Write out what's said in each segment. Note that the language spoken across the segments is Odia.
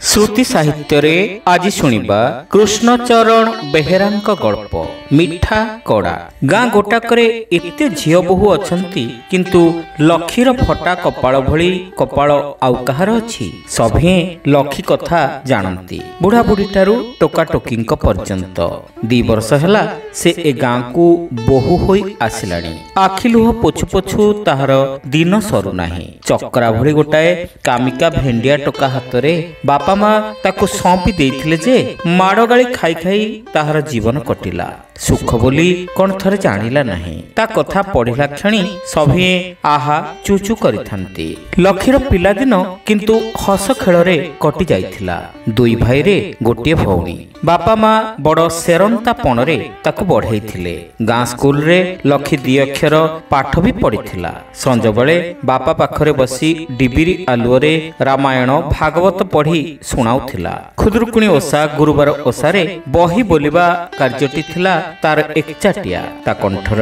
श्रुति साहित्य आज शुणिबा कृष्णचरण बेहेरांक गल्प मिठा कड़ा। गाँ गोटाकरे एते झियो बोहू अछंती किंतु लखीर फटा कपाळ भली कपाळ आउ कहार अछि। सभे लखी कथा जानती बुढ़ा बुढ़ी ठारू टोका टोकींक पर्यंत 2 वर्ष हैला से ए गाँ को बोहू होई आसिलाणी। आखि लुह पोछु पोछु ताहार दिन सरू नाही। चक्रा भली गोटाए कामिका भेंडिया टोका हातरे बापा माँ ताको सौंपी देइथिले जे माड़ गाली खाई खाई ताहार जीवन कटिला। सुख बोली कौन थरे जानिला नहीं। ता कथा पढ़िला क्षणी सभे आहा चूचू करिथांती। लखीर पिला दिन किंतु हस खेल रे कटि जाइथिला। 2 भाई रे गोटिए भौणी। बापा माँ बड़ सेरंता पण रे ताको बढ़ाइथिले। गाँ स्कूल रे लखी 2 अक्षर पाठ भी पढ़िथिला। संज बेले बापा पाखरे बसी डिबिरी आलुअरे रामायण भागवत पढ़ी सुनाउथिला। खुदुरुकुणी ओषा गुरुवार ओषारे बही बोलिबा कार्यटी थिला तार एकचाटिया। ता कंठर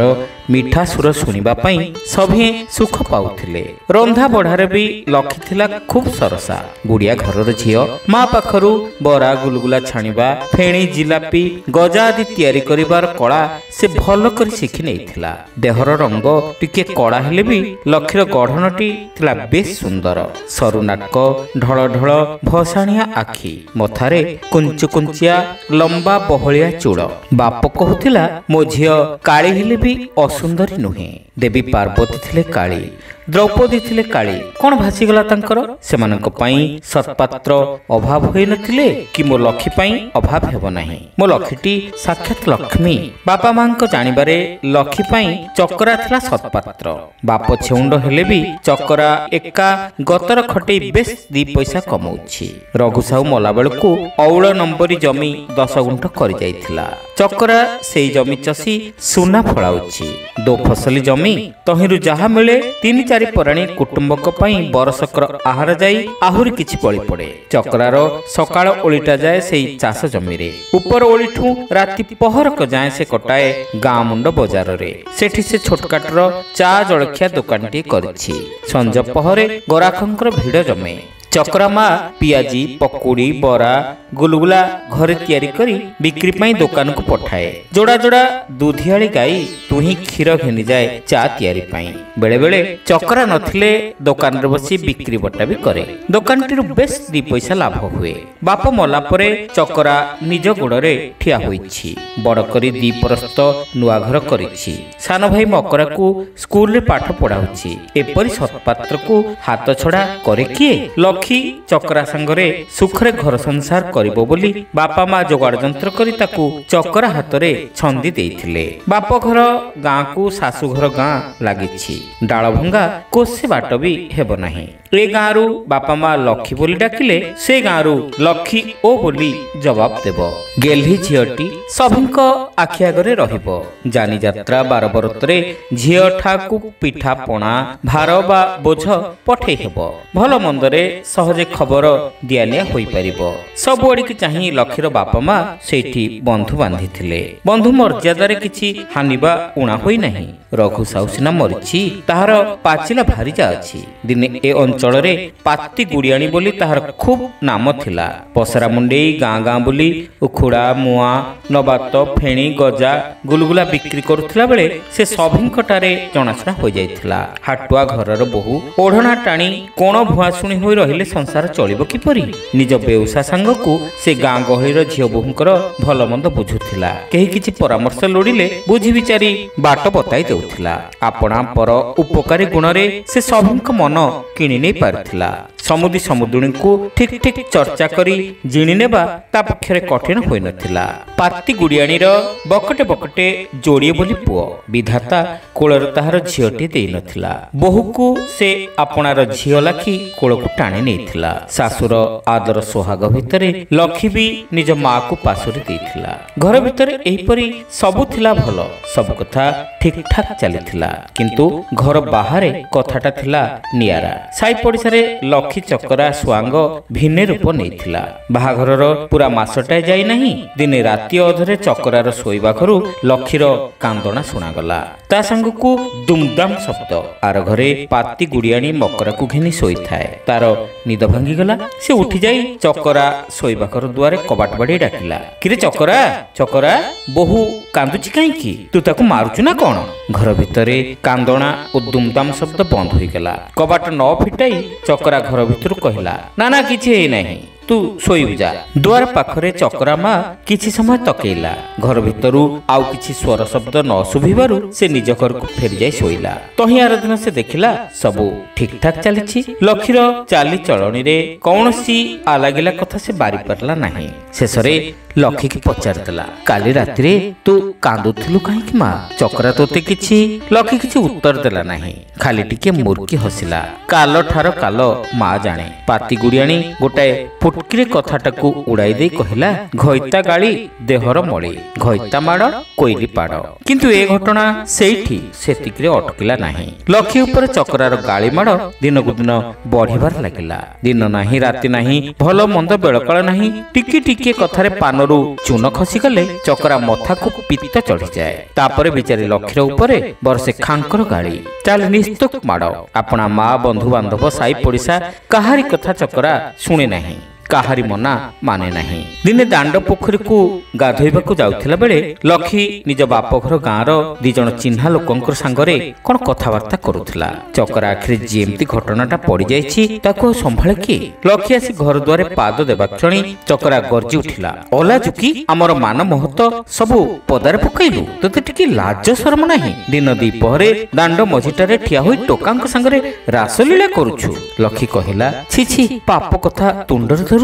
मिठा सुर सुनिबा पई सभे सुख पाउथिले। रंधा बढारे भी लखी थिला खूब सरसा। गुड़िया घरर झियो माँ पाखरु बरा गुलगुला छाणिबा फेणी जिलापी गजा आदि तैयारी करिबार कला से भल कर शिखि नेइथिला। देहर रंग टिके कड़ा हेले भी लखीर गढ़नटी थिला बेस सुंदर। सरु नाक ढळ ढळ भसाणिया आखि मथारे कुंचु कुंचिया लंबा बहलिया चूड़। बाप कहूथिला मो झियो काली हेले भी असुंदरी नुहे। देवी पार्वती थिले काली, द्रौपदी थिले काली। कौन भासीगला तांकर? सेमानक पई सत्पात्र अभाव होई नथिले कि मो लखी पई अभाव हेबो नाही। मो लखीटी साक्षात लक्ष्मी। बापा मांको जानिबारे लखी पई चकरा थिला सत्पात्र। बाप छेउंड हेले भी चकरा एका गतर खटे बेस 2 पैसा कमाउछि। रघुसाहु मला बेलकु औळ नंबरी जमी 10 गुंठ करि जाइथिला। चकरा सेई जमी चसी सुना फळाउछि। 2 फसली जमी तहिरु जहा मिले 3-4 पराणी कुटुंबक पई बरसकर आहार जाई आहुरी किछि पळी पड़े। चक्रार सकाळ ओळीटा जाए सेई चाष जमी रे। ऊपर ओळीठू राति पहरक जाए से कटाए गाँ मुंड बजार रे। सेठी से छोटकाटर चा जलखिया दुकानटी करछि। संज पहरे गराखंकर भिड़ जमे। चक्रा माँ पियाजी पकुड़ी बरा गुलगुला घरे तैयारी करी बिक्री पाई दुकान को पठाए। जोड़ा जोड़ा दूधियाली गाई तुही क्षीर घेनी जाए चा तैयारी पाई। बेले बेले चक्रा नथिले दुकान रे बसी बिक्री बटा भी करे। दुकानटी बेस 2 पैसा लाभ हुए। बाप मला परे चक्रा निज गोड़े ठिया होइछि। बड़ करी 2 परस्त नुआ घर करिछि। सान भाई मकरा को स्कूल रे पाठ पढ़ाउछि। एपरि सत्पात्र को हाथ छड़ा करे किए? लखी चक्रा संगरे सुखरे घर संसार करिबो बोली बापा माँ जोगाड़ जंत्र करी ताकू चक्रा हातरे छंदी देइथिले। बाप घर गाँ को सासु घर गाँ लागिछि। डाळ भंगा कोसे बाट भी हेबो नाही। ए गाँरु बापा माँ लखी बोली डाकिले से गाँरु लखी ओ बोली जवाब देबो। गेल्ही झियोटी सभिंक आखि आगरे रहिबो। जानी यात्रा 12 बरतरे झियो ठाकू पिठा पणा भार बा बोझ पठेई हेबो। भल मंदरे सहजे खबर दियानिया होई परिबो। सब ओडी की चाहि लखीर बापा माँ सेठी बंधु बांधी थिले। बंधु मर्यादारे किछि हानिबा उणा होई नाही। रघु साहु सिना मरिछि ताहार पाचिला भारीजा अछि। दिने ए अंचल रे पाती गुड़ियाणी बोली ताहार खूब नाम थिला। पसरा मुंडेई गाँ गाँ बोली उखुड़ा मुआ नबात फेणी गजा गुलगुला बिक्री करुथिला बेले से सभिंकटारे जणाशुना होई जाइथिला। हाटुआ घरर बहु ओढ़ना टाणी कोण भुआसुणी होई रहिले संसार चलिबो किपरि? निज बेउसा सांगकू से गाँ गहलीर झियो बोहूंकर भल मंद बुझुथिला। केही किछि परामर्श लोड़िले बुझी विचारी बाट बताई देउथिला। आपणा पर उपकारी गुणरे से सभिंक मन किणी नै पारथिला। समुदी समुदुणी को ठीक ठीक चर्चा करी जिणी नेबा ता पक्षरे कठिन होई नथिला। पाती गुड़ियाणीर बकटे बकटे जोड़िए बोली पुओ विधाता कोलर ताहार झियोटी देई नथिला। बहु को से आपणार झियो लाखी कोल को टाणी नेइथिला। सासुर आदर सोहाग भितरे ଲକ୍ଷ୍ମୀ ବି ନିଜ ମାକୁ ପାଶୋରି ଦେଇଥିଲା। ଘର ଭିତରେ ଏହିପରି ସବୁ ଥିଲା ଭଲ, ସବୁ କଥା ଠିକ ଠାକ ଚାଲିଥିଲା, କିନ୍ତୁ ଘର ବାହାରେ କଥାଟା ଥିଲା ନିଆରା। ସାଇ ପଡିଶାରେ ଲକ୍ଷ୍ମୀ ଚକରା ସ୍ୱାଙ୍ଗ ଭିନେ ରୂପ ନେଇଥିଲା। ବାହାଘରର ପୁରା ମାସଟାଏ ଯାଇ ନାହିଁ, ଦିନେ ରାତି ଅଧରେ ଚକରାର ଶୋଇବା ଘରୁ ଲକ୍ଷ୍ମୀର କାନ୍ଦଣା ଶୁଣାଗଲା। ତା ସାଙ୍ଗକୁ ଦୁମଦାମ ଶବ୍ଦ। ଆର ଘରେ ପାତି ଗୁଡିଆଣି ମକରାକୁ ଘେନି ଶୋଇଥାଏ। ତାର ନିଦ ଭାଙ୍ଗିଗଲା। ସେ ଉଠି ଯାଇ ଚକରା ଶୋଇବା ଘର ଦୁଆରେ କବାଟ ବାଡେଇ ଡାକିଲା, କିରେ ଚକରା, ଚକରା, ବୋହୁ କାନ୍ଦୁଛି କାହିଁକି? ତୁ ତାକୁ ମାରୁଛୁ ନା କଣ? ଘର ଭିତରେ କାନ୍ଦଣା ଓ ଦୁମଦାମ ଶବ୍ଦ ବନ୍ଦ ହୋଇଗଲା। କବାଟ ନ ଫିଟାଇ ଚକରା ଘର ଭିତରୁ କହିଲା, ନା ନା କିଛି ହେଇନାହିଁ, ତୁ ଶୋଇବୁ ଯା। ଦୁଆର ପାଖରେ ଚକରା ମା କିଛି ସମୟ ତକେଇଲା। ଘର ଭିତରୁ ଆଉ କିଛି ସ୍ୱର ଶବ୍ଦ ନ ଶୁଭିବାରୁ ସେ ନିଜ ଘରକୁ ଫେରିଯାଇ ଶୋଇଲା। ତହିଁ ଆର ଦିନ ସେ ଦେଖିଲା ସବୁ ଠିକ ଠାକ ଚାଲିଛି। ଲକ୍ଷ୍ମୀର ଚାଲିଚଳଣିରେ କୌଣସି ଆଲାଗିଲା କଥା ସେ ବାରି ପାରିଲା ନାହିଁ। ଶେଷରେ ଲକ୍ଷ୍ମୀକି ପଚାରିଦେଲା, କାଲି ରାତିରେ ତୁ କାନ୍ଦୁଥିଲୁ କାହିଁକି ମା? ଚକରା ତୋତେ କିଛି ଲକ୍ଷ୍ମୀ କିଛି ଉତ୍ତର ଦେଲା ନାହିଁ, ଖାଲି ଟିକେ ମୁର୍କି ହସିଲା। କାଲ ଠାର କାଲ ମା ଜାଣେ। ପାତି ଗୁଡିଆଣି ଗୋଟାଏ ଫୁଟକିରେ କଥାଟାକୁ ଉଡାଇ ଦେଇ କହିଲା, ଘଇତା ଗାଳି ଦେହର ମଳି, ଘଇତା ମାଡ଼ କୋଇଲି ପାଡ଼। କିନ୍ତୁ ଏ ଘଟଣା ସେଇଠି ସେତିକିରେ ଅଟକିଲା ନାହିଁ। ଲକ୍ଷ୍ମୀ ଉପରେ ଚକରାର ଗାଳି ମାଡ଼ ଦିନକୁ ଦିନ ବଢିବାର ଲାଗିଲା। ଦିନ ନାହିଁ, ରାତି ନାହିଁ, ଭଲ ମନ୍ଦ ବେଳକାଳ ନାହିଁ। ଟିକେ ଟିକେ କଥାରେ ପାନରୁ ଚୂନ ଖସିଗଲେ ଚକରା ମଥାକୁ ପିତ୍ତ ଚଢିଯାଏ। ତାପରେ ବିଚାରୀ ଲକ୍ଷ୍ମୀର ଉପରେ ବରସେ ଖାଙ୍କର ଗାଳି, ଚାଲେ ନିସ୍ତୁକ ମାଡ଼। ଆପଣା ମା, ବନ୍ଧୁ ବାନ୍ଧବ, ସାଇ ପଡିଶା କାହାରି କଥା ଚକରା ଶୁଣେ ନାହିଁ, କାହାରି ମନା ମାନେ ନାହିଁ। ଦିନେ ଦାଣ୍ଡ ପୋଖରୀକୁ ଗାଧୋଇବାକୁ ଯାଉଥିଲା ବେଳେ ଲକ୍ଷ୍ମୀ ନିଜ ବାପଘର ଗାଁର ଦି ଜଣ ଚିହ୍ନା ଲୋକଙ୍କ ସାଙ୍ଗରେ କଣ କଥାବାର୍ତ୍ତା କରୁଥିଲା। ଚକରା ଆଖିରେ ଯେମିତି ଘଟଣାଟା ପଡିଯାଇଛି ତାକୁ ଆଉ ସମ୍ଭାଳେ କି? ଲକ୍ଷ୍ମୀ ଆସି ଘର ଦୁଆରେ ପାଦ ଦେବା କ୍ଷଣି ଚକରା ଗର୍ଜି ଉଠିଲା, ଅଲାଜୁକି ଆମର ମାନ ମହତ ସବୁ ପଦାରେ ପକାଇଲୁ, ତତେ ଟିକେ ଲାଜ ଶରମ ନାହିଁ? ଦିନ ଦ୍ୱିପହରେ ଦାଣ୍ଡ ମଝିଟାରେ ଠିଆ ହୋଇ ଟୋକାଙ୍କ ସାଙ୍ଗରେ ରାସଲୀଳା କରୁଛୁ। ଲକ୍ଷ୍ମୀ କହିଲା, ଛି ଛି, ପାପ କଥା ତୁଣ୍ଡରେ ଧରୁଛ।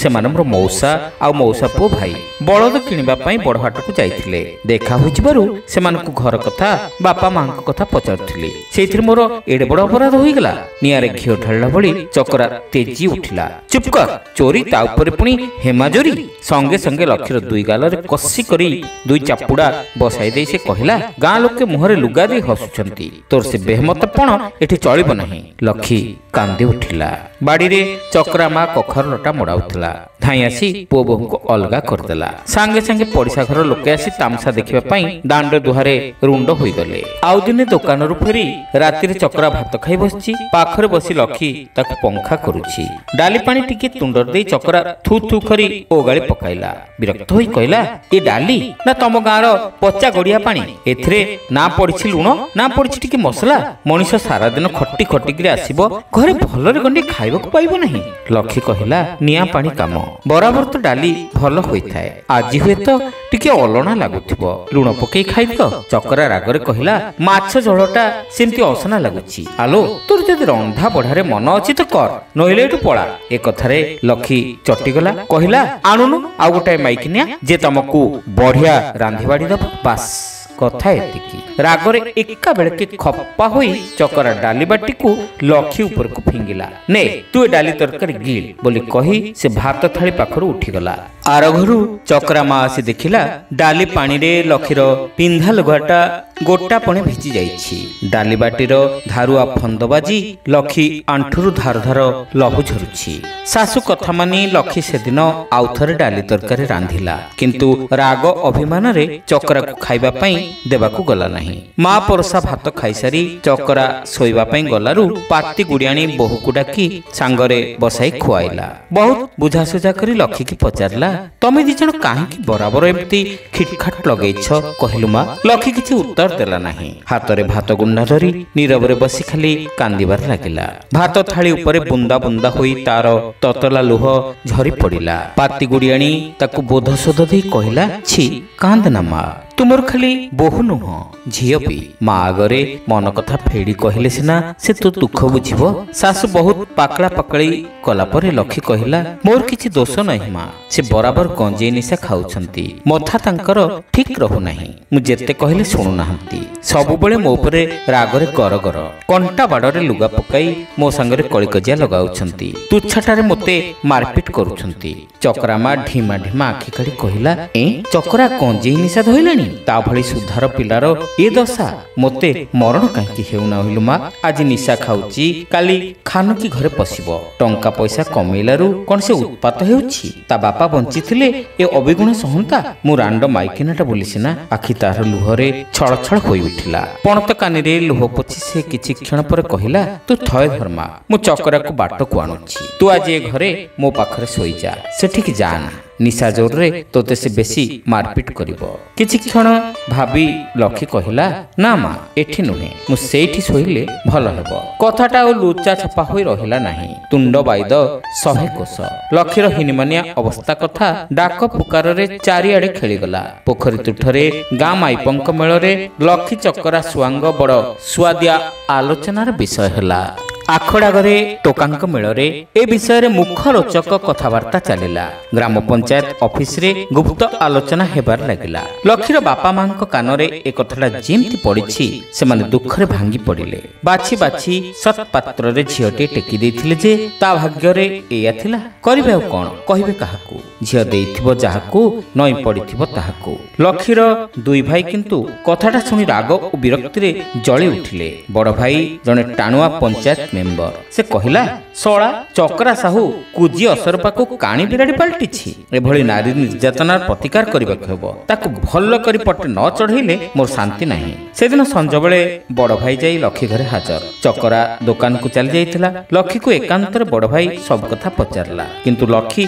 ସେମାନେ ମୋର ମଉସା ଆଉ ମଉସା ପୁଅ ଭାଇ ବଳଦ କିଣିବା ପାଇଁ ବଡହାଟକୁ ଯାଇଥିଲେ। ଦେଖା ହୋଇଯିବାରୁ ସେମାନଙ୍କୁ ଘର କଥା, ବାପା ମାଙ୍କ କଥା ପଚାରୁଥିଲି। ସେଇଥିରେ ମୋର ଏଡେ ବଡ ଅପରାଧ ହୋଇଗଲା। ନିଆଁରେ ଘିଅ ଢାଳିଲା ଭଳି ଚକରା ତେଜି ଉଠିଲା। ଚୁପ କର, ଚୋରି, ତା ଉପରେ ପୁଣି ହେମାଜୋରି। ସଙ୍ଗେ ସଙ୍ଗେ ଲକ୍ଷ୍ମୀର ଦୁଇ ଗାଲରେ କଷି କରି ଦୁଇ ଚାପୁଡା ବସାଇ ଦେଇ ସେ କହିଲା, ଗାଁ ଲୋକେ ମୁହଁରେ ଲୁଗା ଦେଇ ହସୁଛନ୍ତି, ତୋର ସେ ବେହମତ ପଣ ଏଠି ଚଳିବ ନାହିଁ। ଲକ୍ଷ୍ମୀ କାନ୍ଦି ଉଠିଲା। ବାଡିରେ ଚକରା ମା କଖାରୁ ଲଟା ମୋଡାଉଥିଲା। ଧାଇଁ ଆସି ପୁଅ ବୋହୂଙ୍କୁ ଅଲଗା କରିଦେଲା। ସାଙ୍ଗେ ସାଙ୍ଗେ ପଡିଶା ଘର ଲୋକେ ଆସି ତାମସା ଦେଖିବା ପାଇଁ ଦାଣ୍ଡ ଦୁଆରେ ରୁଣ୍ଡ ହୋଇଗଲେ। ଆଉ ଦିନେ ଦୋକାନରୁ ଫେରି ରାତିରେ ଚକରା ଭାତ ଖାଇ ବସିଛି। ପାଖରେ ବସି ଲକ୍ଷ୍ମୀ ତାକୁ ପଙ୍ଖା କରୁଛି। ଡାଲି ପାଣି ଟିକେ ତୁଣ୍ଡରେ ଦେଇ ଚକରା ଥୁ ଥୁ କରି ଓଗାଳି ପକାଇଲା। ବିରକ୍ତ ହୋଇ କହିଲା, ଏ ଡାଲି ନା ତମ ଗାଁର ପଚା ଗଡିଆ ପାଣି? ଏଥିରେ ନା ପଡିଛି ଲୁଣ, ନା ପଡିଛି ଟିକେ ମସଲା। ମଣିଷ ସାରା ଦିନ ଖଟି ଖଟିକିରି ଆସିବ, ଘରେ ଭଲରେ ଗଣ୍ଡେ ଖାଇବାକୁ ପାଇବ ନାହିଁ। ଲକ୍ଷ୍ମୀ କହିଲା, ନିଆଁ ପାଣି କାମ, ବରାବର ତ ଡାଲି ଭଲ ହୋଇଥାଏ, ଆଜି ହୁଏତ ଟିକେ ଅଲଣା ଲାଗୁଥିବ, ଲୁଣ ପକେଇ ଖାଇଦିଅ। ଚକରା ରାଗରେ କହିଲା, ମାଛ ଝୋଳଟା ସେମିତି ଅସନା ଲାଗୁଛି। ଆଲୋ, ତୋର ଯଦି ରନ୍ଧା ବଢାରେ ମନ ଅଛି ତ କର, ନଇଲେ ଏଠୁ ପଳା। ଏ କଥାରେ ଲକ୍ଷ୍ମୀ ଚଟିଗଲା। କହିଲା, ଆଣୁନୁ ଆଉ ଗୋଟାଏ ମାଇକିନିଆ ଯେ ତମକୁ ବଢିଆ ରାନ୍ଧିବାଡି ଦବ। ବାସ୍, କଥା ଏତିକି। ରାଗରେ ଏକା ବେଳକେ ଖପା ହୋଇ ଚକରା ଡାଲି ବାଟିକୁ ଲକ୍ଷ୍ମୀ ଉପରକୁ ଫିଙ୍ଗିଲା। ନେ ତୁ ଏ ଡାଲି ତରକାରୀ ଗିଳି ବୋଲି କହି ସେ ଭାତ ଥାଳି ପାଖରୁ ଉଠିଗଲା। ଆର ଘରୁ ଚକରା ମା ଆସି ଦେଖିଲା ଡାଲି ପାଣିରେ ଲକ୍ଷ୍ମୀର ପିନ୍ଧା ଲୁଗାଟା ଗୋଟା ପଣେ ଭିଜି ଯାଇଛି। ଡାଲି ବାଟିର ଧାରୁଆ ଫନ୍ଦ ବାଜି ଲକ୍ଷ୍ମୀ ଆଣ୍ଠୁରୁ ଧାର ଧାର ଲହୁ ଝରୁଛି। ଶାଶୁ କଥା ମାନି ଲକ୍ଷ୍ମୀ ସେଦିନ ଆଉ ଥରେ ଡାଲି ତରକାରୀ ରାନ୍ଧିଲା, କିନ୍ତୁ ରାଗ ଅଭିମାନରେ ଚକରାକୁ ଖାଇବା ପାଇଁ ଦେବାକୁ ଗଲା ନାହିଁ। ମା ପରସା ଭାତ ଖାଇସାରି ଚକରା ଶୋଇବା ପାଇଁ ଗଲାରୁ ପାତି ଗୁଡିଆଣି ବୋହୂକୁ ଡାକି ସାଙ୍ଗରେ ବସାଇ ଖୁଆଇଲା। ବହୁତ ବୁଝାସୁଝା କରି ଲକ୍ଷ୍ମୀକି ପଚାରିଲା, ତମେ ଦି ଜଣ କାହିଁକି ବରାବର ଏମିତି ଖିଟଖାଟ ଲଗେଇଛ କହିଲୁ ମା? ଲକ୍ଷ୍ମୀ କିଛି ଉତ୍ତର ଦେଲା ନାହିଁ। ହାତରେ ଭାତ ଗୁଣ୍ଡା ଧରି ନୀରବରେ ବସି ଖାଲି କାନ୍ଦିବାରେ ଲାଗିଲା। ଭାତ ଥାଳି ଉପରେ ବୁନ୍ଦା ବୁନ୍ଦା ହୋଇ ତାର ତତଲା ଲୁହ ଝରି ପଡିଲା। ପାତି ଗୁଡିଆଣି ତାକୁ ବୋଧ ଶୋଧ ଦେଇ କହିଲା, ଛି କାନ୍ଦ ନା ମା, ତୁ ତୁମର ଖାଲି ବୋହୁ ନୁହଁ ଝିଅ ବି। ମା ଆଗରେ ମନ କଥା ଫେଡ଼ି କହିଲେ ସିନା ସେ ତୋ ଦୁଃଖ ବୁଝିବ। ଶାଶୁ ବହୁତ ପାକଳା ପାକଳି କଲା ପରେ ଲକ୍ଷ୍ମୀ କହିଲା, ମୋର କିଛି ଦୋଷ ନାହିଁ ମା, ସେ ବରାବର ଗଞ୍ଜେଇ ନିଶା ଖାଉଛନ୍ତି, ମଥା ତାଙ୍କର ଠିକ ରହୁନାହିଁ। ମୁଁ ଯେତେ କହିଲେ ଶୁଣୁନାହାନ୍ତି, ସବୁବେଳେ ମୋ ଉପରେ ରାଗରେ ଗରଗର, କଣ୍ଟା ବାଡ଼ରେ ଲୁଗା ପକାଇ ମୋ ସାଙ୍ଗରେ କଳିକଜିଆ ଲଗାଉଛନ୍ତି, ତୁଚ୍ଛାଟାରେ ମୋତେ ମାରପିଟ କରୁଛନ୍ତି। ଚକରା ମା ଢିମା ଢିମା ଆଖି କାଢି କହିଲା, ଚକରା ଗଞ୍ଜେଇ ନିଶା ଧଇଲାଣି? ତା ଭଳି ସୁଧାର ପିଲାର ଏ ଦଶା, ମୋତେ ମରଣ କାହିଁକି ହେଉନାହିଲୁ ମା? ଆଜି ନିଶା ଖାଉଛି, କାଲି ଖାନକି ଘରେ ପଶିବ। ଟଙ୍କା ପଇସା କମେଇଲାରୁ କଣ ସେ ଉତ୍ପାତ ହେଉଛି? ତା ବାପା ବଞ୍ଚିଥିଲେ ଏ ଅବିଗୁଣ ସହନ୍ତା। ମୁଁ ରାଣ୍ଡ ମାଇକିନାଟା ବୋଲି ସିନା। ଆଖି ତାର ଲୁହରେ ଛଳଛଳ ହୋଇ ଉଠିଲା। ପଣତ କାନିରେ ଲୁହ ପୋଛି ସେ କିଛି କ୍ଷଣ ପରେ କହିଲା, ତୁ ଥୟ ଧର୍ମା, ମୁଁ ଚକରାକୁ ବାଟକୁ ଆଣୁଛି। ତୁ ଆଜି ଏ ଘରେ ମୋ ପାଖରେ ଶୋଇଯା, ସେଠିକି ଯାଆନା। ନିଶା ଜୋରରେ ତୋତେ ସେ ବେଶୀ ମାରପିଟ କରିବ। କିଛି କ୍ଷଣ ଭାବି ଲକ୍ଷ୍ମୀ କହିଲା, ନା ମା, ଏଠି ନୁହେଁ, ମୁଁ ସେଇଠି ଶୋଇଲେ ଭଲ ହେବ। କଥାଟା ଆଉ ଲୁଚା ଛପା ହୋଇ ରହିଲା ନାହିଁ। ତୁଣ୍ଡ ବାଇଦ 100 କୋଶ। ଲକ୍ଷ୍ମୀର ହିନିମାନିଆ ଅବସ୍ଥା କଥା ଡାକ ପୁକାରରେ ଚାରିଆଡେ ଖେଳିଗଲା। ପୋଖରୀ ତୁଠରେ ଗାଁ ମାଇପଙ୍କ ମେଳରେ ଲକ୍ଷ୍ମୀ ଚକରା ସୁଆଙ୍ଗ ବଡ଼ ସୁଆଦିଆ ଆଲୋଚନାର ବିଷୟ ହେଲା। ଆଖଡ଼ାଗରେ ଟୋକାଙ୍କ ମେଳରେ ଏ ବିଷୟରେ ମୁଖରୋଚକ କଥାବାର୍ତ୍ତା ଚାଲିଲା। ଗ୍ରାମ ପଞ୍ଚାୟତ ଅଫିସରେ ଗୁପ୍ତ ଆଲୋଚନା ହେବାର ଲାଗିଲା। ଲକ୍ଷ୍ମୀର ବାପା ମାଙ୍କ କାନରେ ଏ କଥାଟା ଯେମିତି ପଡ଼ିଛି, ସେମାନେ ଦୁଃଖରେ ଭାଙ୍ଗି ପଡ଼ିଲେ। ବାଛି ବାଛି ସତ୍ପାତ୍ରରେ ଝିଅଟିଏ ଟେକି ଦେଇଥିଲେ ଯେ ତା ଭାଗ୍ୟରେ ଏଇଆ ଥିଲା। କରିବେ ଆଉ କଣ, କହିବେ କାହାକୁ? ଝିଅ ଦେଇଥିବ ଯାହାକୁ, ନଇଁ ପଡ଼ିଥିବ ତାହାକୁ। ଲକ୍ଷ୍ମୀର ଦୁଇ ଭାଇ କିନ୍ତୁ କଥାଟା ଶୁଣି ରାଗ ଓ ବିରକ୍ତିରେ ଜଳି ଉଠିଲେ। ବଡ଼ ଭାଇ ଜଣେ ଟାଣୁଆ ପଞ୍ଚାୟତ ମେମ୍ବର। ସେ କହିଲା, ଶଳା ଚକରା ସାହୁ କୁଜି ଅସରପାକୁ କାଣି ବିରାଡ଼ି ପାଲଟିଛି। ଏଭଳି ନାରୀ ନିର୍ଯାତନାର ପ୍ରତିକାର କରିବାକୁ ହେବ। ତାକୁ ଭଲ କରି ପଟେ ନ ଚଢ଼େଇଲେ ମୋର ଶାନ୍ତି ନାହିଁ। ସେଦିନ ସଞ୍ଜବେଳେ ବଡ଼ ଭାଇ ଯାଇ ଲକ୍ଷ୍ମୀ ଘରେ ହାଜର। ଚକରା ଦୋକାନକୁ ଚାଲି ଯାଇଥିଲା। ଲକ୍ଷ୍ମୀକୁ ଏକାନ୍ତରେ ବଡ଼ ଭାଇ ସବୁ କଥା ପଚାରିଲା, କିନ୍ତୁ ଲକ୍ଷ୍ମୀ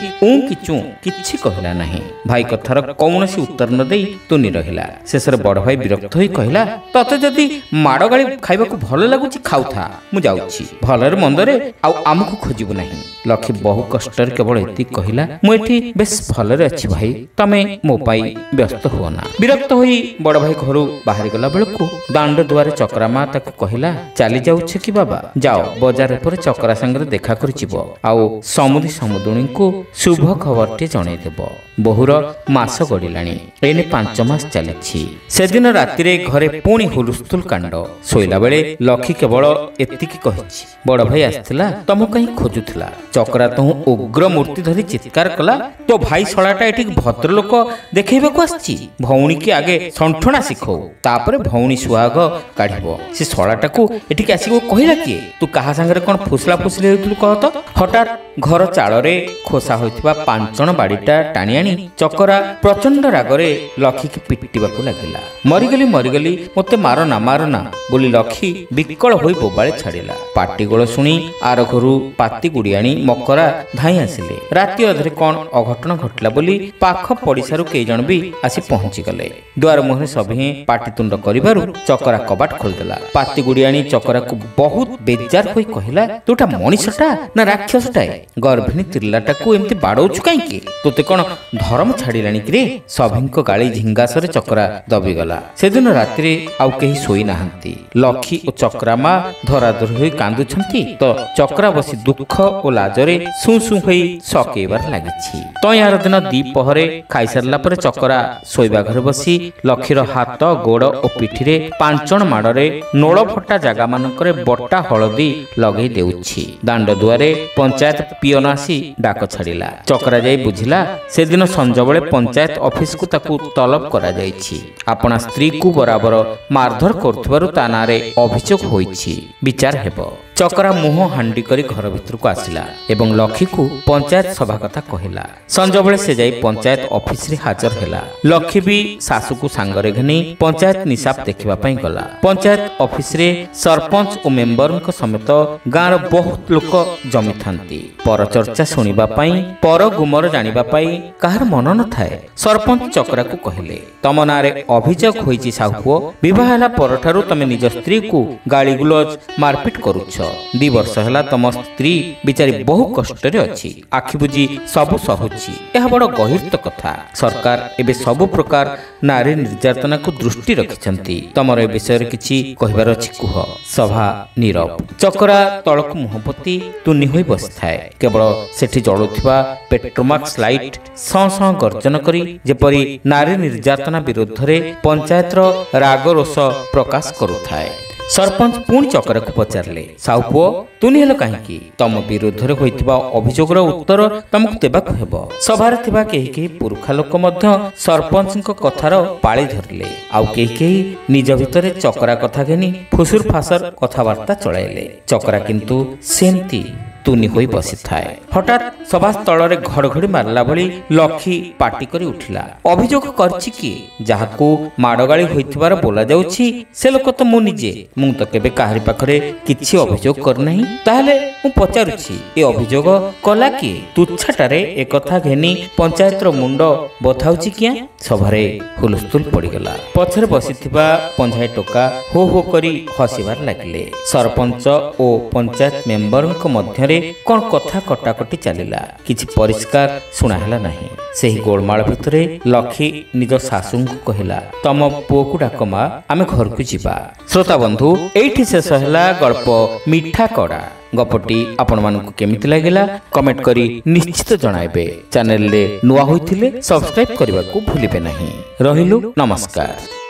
କି ଚୁଁ କିଛି କହିଲା ନାହିଁ। ଭାଇ କଥାର କୌଣସି ଉତ୍ତର ନ ଦେଇ ତୁନି ରହିଲା। ଶେଷରେ ବଡ଼ ଭାଇ ବିରକ୍ତ ହୋଇ କହିଲା, ତତେ ଯଦି ମାଡ଼ଗାଳି ଖାଇବାକୁ ଭଲ ଲାଗୁଛି ଖାଉଥା, ମୁଁ ଯାଉଛି। ଭଲରେ ମନ୍ଦରେ ଆଉ ଆମକୁ ଖୋଜିବୁ ନାହିଁ। ଲକ୍ଷ୍ମୀ ବହୁ କଷ୍ଟରେ କେବଳ ଏତିକି କହିଲା, ମୁଁ ଏଠି ବେଶ ଭଲରେ ଅଛି ଭାଇ, ତମେ ମୋ ପାଇଁ ବ୍ୟସ୍ତ ହୁଅ ନା। ବିରକ୍ତ ହୋଇ ବଡ଼ ଭାଇ ଘରୁ ବାହାରି ଗଲା ବେଳକୁ ଦାଣ୍ଡ ଦୁଆରେ ଚକରା ମା ତାକୁ କହିଲା, ଚାଲି ଯାଉଛ କି ବାବା? ଯାଅ, ବଜାର ଉପରେ ଚକରା ସାଙ୍ଗରେ ଦେଖା କରିଯିବ, ଆଉ ସମୁଦି ସମୁଦୁଣୀଙ୍କୁ ଶୁଭ ଖବରଟି ଜଣେଇଦେବ। ବୋହୁର ମାସ ଗଡ଼ିଲାଣି, ଏନେ 5 ମାସ ଚାଲିଛି। ସେଦିନ ରାତିରେ ଘରେ ପୁଣି ହୁଲୁସ୍ଥୁଲ କାଣ୍ଡ। ଶୋଇଲା ବେଳେ ଲକ୍ଷ୍ମୀ କେବଳ ଏତିକି କହିଛି, ବଡ଼ ଭାଇ ଆସିଥିଲା, ତମକୁ କାହିଁ ଖୋଜୁଥିଲା। ଚକରା ତୁ ଉଗ୍ର ମୂର୍ତ୍ତି ଧରି ଚିତ୍କାର କଲା, ତୋ ଭାଇ ଶଳାଟା ଏଠିକି ଭଦ୍ରଲୋକ ଦେଖେଇବାକୁ ଆସିଛି। ଭଉଣୀକି ଆଗେ ସଣ୍ଠଣା ଶିଖଉ, ତାପରେ ଭଉଣୀ ସୁହାଗ କାଢିବ। ସେ ଶଳାଟାକୁ ଏଠିକି ଆସିବାକୁ କହିଲା କିଏ? ତୁ କାହା ସାଙ୍ଗରେ କଣ ଫୁସଲା ଫୁସଲି ହେଉଥିଲୁ କହ ତ? ହଠାତ୍ ଘର ଚାଳରେ ଖୋସା ହୋଇଥିବା 5 ବାଡ଼ିଟା ଟାଣି ଆଣି ଚକରା ପ୍ରଚଣ୍ଡ ରାଗରେ ଲକ୍ଷ୍ମୀକି ପିଟିବାକୁ ଲାଗିଲା। ମରିଗଲି ମରିଗଲି, ମୋତେ ମାରନା ମାରନା ବୋଲି ଲକ୍ଷ୍ମୀ ବିକଳ ହୋଇ ବୋବାଳି ଛାଡ଼ିଲା। ପାଟିଗୋଳ ଶୁଣି ଆର ଘରୁ ପାତି ଗୁଡ଼ି ଆଣି ମକରା ଧାଇଁ ଆସିଲେ। ରାତି ଅଧରେ କଣ ଅଘଟଣ ଘଟିଲା ବୋଲି ପାଖ ପଡ଼ିଶାରୁ କେଇ ଜଣ ବି ଆସି ପହଞ୍ଚିଗଲେ। ଦୁଆର ମୁହଁରେ ସଭିଏଁ ପାଟିତୁଣ୍ଡ କରିବାରୁ ଚକରା କବାଟ ଖୋଲିଦେଲା। ପାତି ଗୁଡ଼ି ଆଣି ଚକରାକୁ ବହୁତ ବେଜାର ହୋଇ କହିଲା, ତୁଟା ମଣିଷଟା ନା ରାକ୍ଷସଟାଏ? ଗର୍ଭିଣୀ ତ୍ରିଲାଟାକୁ ଏମିତି ବାଡ଼ଉଛୁ କାହିଁକି? ତୋତେ କଣ ଧର୍ମ ଛାଡ଼ିଲାଣି କିରେ? ସଭିଙ୍କ ଗାଳି ଝିଙ୍ଗାସରେ ଚକରା ଦବିଗଲା। ସେଦିନ ରାତିରେ ଆଉ କେହି ଶୋଇନାହାନ୍ତି। ଲକ୍ଷ୍ମୀ ଓ ଚକରା ମା ଧରାଧରି ହୋଇ କାନ୍ଦୁଛନ୍ତି, ତ ଚକରା ବସି ଦୁଃଖ ଓ ଲାଜରେ ସୁଁ ସୁଁ ହୋଇ ସକେଇବାର ଲାଗିଛି। ତୟାର ଦିନ ଦ୍ୱିପହରେ ଖାଇସାରିଲା ପରେ ଚକରା ଶୋଇବା ଘରେ ବସି ଲକ୍ଷ୍ମୀର ହାତ, ଗୋଡ଼ ଓ ପିଠିରେ 5 ମାଡ଼ରେ ନୋଳ ଫଟା ଜାଗାମାନଙ୍କରେ ବଟା ହଳଦୀ ଲଗେଇ ଦେଉଛି। ଦାଣ୍ଡ ଦୁଆରେ ପଞ୍ଚାୟତ ପିଅନ ଆସି ଡାକ ଛାଡ଼ିଲା। ଚକରା ଯାଇ ବୁଝିଲା, ସେଦିନ ସଞ୍ଜବେଳେ ପଞ୍ଚାୟତ ଅଫିସକୁ ତାକୁ ତଲବ କରାଯାଇଛି। ଆପଣା ସ୍ତ୍ରୀକୁ ବରାବର ମାରଧର କରୁଥିବାରୁ ତା ନାଁରେ ଅଭିଯୋଗ ହୋଇଛି, ବିଚାର ହେବ। ଚକରା ମୁହଁ ହାଣ୍ଡି କରି ଘର ଭିତରକୁ ଆସିଲା ଏବଂ ଲକ୍ଷ୍ମୀକୁ ପଞ୍ଚାୟତ ସଭା କଥା କହିଲା। ସଞ୍ଜବେଳେ ସେ ଯାଇ ପଞ୍ଚାୟତ ଅଫିସରେ ହାଜର ହେଲା। ଲକ୍ଷ୍ମୀ ବି ଶାଶୁକୁ ସାଙ୍ଗରେ ଘେନି ପଞ୍ଚାୟତ ନିଶାପ ଦେଖିବା ପାଇଁ ଗଲା। ପଞ୍ଚାୟତ ଅଫିସରେ ସରପଞ୍ଚ ଓ ମେମ୍ବରଙ୍କ ସମେତ ଗାଁର ବହୁତ ଲୋକ ଜମିଥାନ୍ତି। ପରଚର୍ଚ୍ଚା ଶୁଣିବା ପାଇଁ, ପର ଗୁମର ଜାଣିବା ପାଇଁ କାହାର ମନ ନଥାଏ। ସରପଞ୍ଚ ଚକରାକୁ କହିଲେ, ତମ ନାଁରେ ଅଭିଯୋଗ ହୋଇଛି ସାହୁ ପୁଅ, ବିବାହ ହେଲା ପରଠାରୁ ତମେ ନିଜ ସ୍ତ୍ରୀକୁ ଗାଳିଗୁଲଜ ମାରପିଟ କରୁଛ। 2 ବର୍ଷ ହେଲା ତମ ସ୍ତ୍ରୀ ବିଚାରୀ ବହୁ କଷ୍ଟରେ ଅଛି, ଆଖି ବୁଜି ସବୁ ସହୁଛି। ଏହା ବଡ଼ ଗହୀର୍ତ୍ତ କଥା। ସରକାର ଏବେ ସବୁ ପ୍ରକାର ନାରୀ ନିର୍ଯାତନାକୁ ଦୃଷ୍ଟି ରଖିଛନ୍ତି। ତମର ଏ ବିଷୟରେ କିଛି କହିବାର ଅଛି କୁହ। ସଭା ନୀରବ। ଚକରା ତଳକୁ ମୁହଁ ପୋତି ତୁନି ହୋଇ ବସିଥାଏ। କେବଳ ସେଠି ଜଳୁଥିବା ପେଟ୍ରୋମାକ୍ସ ଲାଇଟ୍ ସଁ ସଁ ଗର୍ଜନ କରି ଯେପରି ନାରୀ ନିର୍ଯାତନା ବିରୁଦ୍ଧରେ ପଞ୍ଚାୟତର ରାଗ ରୋଷ ପ୍ରକାଶ କରୁଥାଏ। ସରପଞ୍ଚ ପୁଣି ଚକରାକୁ ପଚାରିଲେ, ସାହୁ ପୁଅ, ତୁନି ହେଲ କାହିଁକି? ତମ ବିରୁଦ୍ଧରେ ହୋଇଥିବା ଅଭିଯୋଗର ଉତ୍ତର ତମକୁ ଦେବାକୁ ହେବ। ସଭାରେ ଥିବା କେହି କେହି ପୁରୁଖା ଲୋକ ମଧ୍ୟ ସରପଞ୍ଚଙ୍କ କଥାର ପାଳି ଧରିଲେ। ଆଉ କେହି କେହି ନିଜ ଭିତରେ ଚକରା କଥା ଘେନି ଫୁସୁର ଫାସର କଥାବାର୍ତ୍ତା ଚଳାଇଲେ। ଚକରା କିନ୍ତୁ ସେମିତି ତୁନି ହୋଇ ବସିଥାଏ। ହଠାତ୍ ସଭାସ୍ଥଳରେ ଘଡ଼ଘଡ଼ି ମାରିଲା ଭଳି ଲକ୍ଷ୍ମୀ ପାଟି କରି ଉଠିଲା, ଅଭିଯୋଗ କରିଛି କିଏ? ଯାହାକୁ ମାଡ଼ଗାଳି ହୋଇଥିବାର ବୋଲାଯାଉଛି ସେ ଲୋକ ତ ମୁଁ ନିଜେ। ମୁଁ ତ କେବେ କାହାରି ପାଖରେ କିଛି ଅଭିଯୋଗ କରିନାହିଁ। ତାହେଲେ ମୁଁ ପଚାରୁଛି, ଏ ଅଭିଯୋଗ କଲା କିଏ? ତୁଚ୍ଛାଟାରେ ଏକଥା ଘେନି ପଞ୍ଚାୟତର ମୁଣ୍ଡ ବଥାଉଛି କିଏ? ସଭାରେ ହୁଲସ୍ଥୁଲ ପଡ଼ିଗଲା। ପଛରେ ବସିଥିବା ପଞ୍ଝାଏ ଟୋକା ହୋ ହୋ କରି ହସିବାର ଲାଗିଲେ। ସରପଞ୍ଚ ଓ ପଞ୍ଚାୟତ ମେମ୍ବରଙ୍କ ମଧ୍ୟରେ କଣ କଥା କଟାକଟି ଚାଲିଲା। କିଛି ପରିଷ୍କାର ଶୁଣା ହେଲା ନାହିଁ। ସେହି ଗୋଳମାଳ ଭିତରେ ଲକ୍ଷ୍ମୀ ନିଜ ଶାଶୁଙ୍କୁ କହିଲା, ତମ ପୁଅକୁ ଡାକ ମା, ଆମେ ଘରକୁ ଯିବା। ଶ୍ରୋତା ବନ୍ଧୁ, ଏଇଠି ଶେଷ ହେଲା ଗଳ୍ପ ମିଠା କଡ଼ା। ଗପଟି ଆପଣମାନଙ୍କୁ କେମିତି ଲାଗିଲା କମେଣ୍ଟ କରି ନିଶ୍ଚିତ ଜଣାଇବେ। ଚ୍ୟାନେଲରେ ନୂଆ ହୋଇଥିଲେ ସବସ୍କ୍ରାଇବ୍ କରିବାକୁ ଭୁଲିବେ ନାହିଁ। ରହିଲୁ, ନମସ୍କାର।